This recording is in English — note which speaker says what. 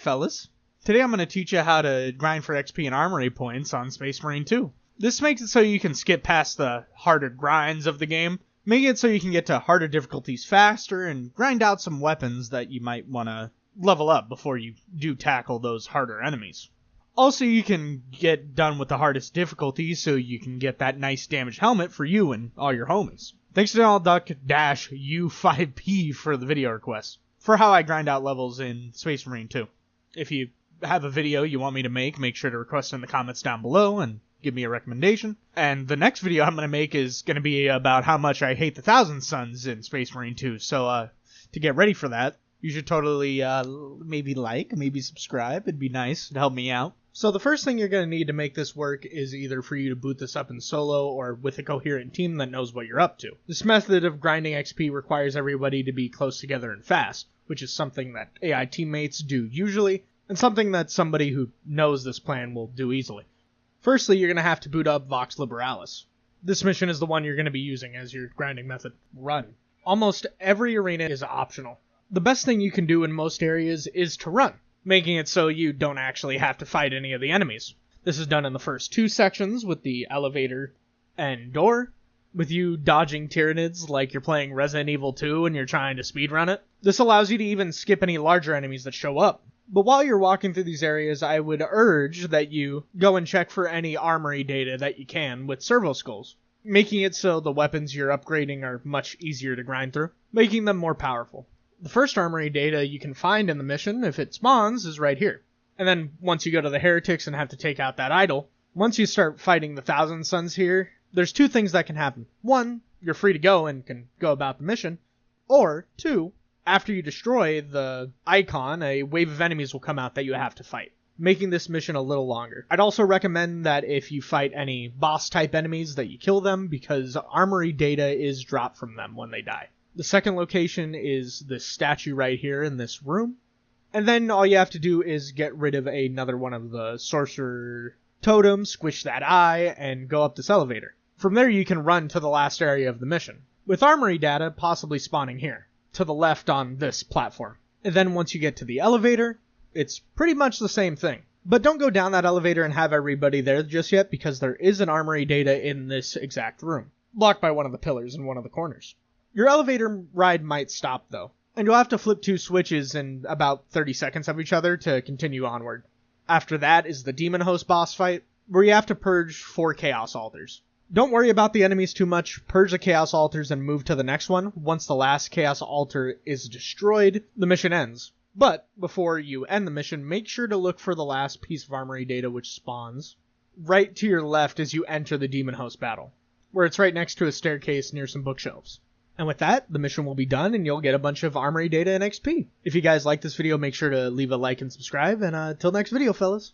Speaker 1: fellas. Today I'm going to teach you how to grind for XP and Armory points on Space Marine 2. This makes it so you can skip past the harder grinds of the game, making it so you can get to harder difficulties faster and grind out some weapons that you might want to level up before you do tackle those harder enemies. Also, you can get done with the hardest difficulties so you can get that nice damaged helmet for you and all your homies. Thanks to DonaldDuck-U5P for the video request for how I grind out levels in Space Marine 2. If you have a video you want me to make sure to request in the comments down below and give me a recommendation. And the next video I'm going to make is going to be about how much I hate the Thousand Suns in Space Marine 2. So to get ready for that, you should totally maybe subscribe. It'd be nice to help me out. So the first thing you're going to need to make this work is either for you to boot this up in solo or with a coherent team that knows what you're up to. This method of grinding XP requires everybody to be close together and fast, which is something that AI teammates do usually, and something that somebody who knows this plan will do easily. Firstly, you're going to have to boot up Vox Liberalis. This mission is the one you're going to be using as your grinding method. Run. Almost every arena is optional. The best thing you can do in most areas is to run, making it so you don't actually have to fight any of the enemies. This is done in the first two sections with the elevator and door, with you dodging Tyranids like you're playing Resident Evil 2 and you're trying to speedrun it. This allows you to even skip any larger enemies that show up. But while you're walking through these areas, I would urge that you go and check for any armory data that you can with servo skulls, making it so the weapons you're upgrading are much easier to grind through, making them more powerful. The first armory data you can find in the mission, if it spawns, is right here. And then once you go to the heretics and have to take out that idol, once you start fighting the Thousand Suns here, there's two things that can happen. One, you're free to go and can go about the mission. Or, two, after you destroy the icon, a wave of enemies will come out that you have to fight, making this mission a little longer. I'd also recommend that if you fight any boss-type enemies that you kill them, because armory data is dropped from them when they die. The second location is this statue right here in this room. And then all you have to do is get rid of another one of the sorcerer totems, squish that eye, and go up this elevator. From there you can run to the last area of the mission, with armory data possibly spawning here, to the left on this platform. And then once you get to the elevator, it's pretty much the same thing. But don't go down that elevator and have everybody there just yet, because there is an armory data in this exact room, blocked by one of the pillars in one of the corners. Your elevator ride might stop though, and you'll have to flip two switches in about 30 seconds of each other to continue onward. After that is the Demon Host boss fight, where you have to purge 4 Chaos Altars. Don't worry about the enemies too much, purge the Chaos Altars and move to the next one. Once the last Chaos Altar is destroyed, the mission ends. But before you end the mission, make sure to look for the last piece of armory data which spawns right to your left as you enter the Demon Host battle, where it's right next to a staircase near some bookshelves. And with that, the mission will be done and you'll get a bunch of armory data and XP. If you guys like this video, make sure to leave a like and subscribe, and till next video, fellas.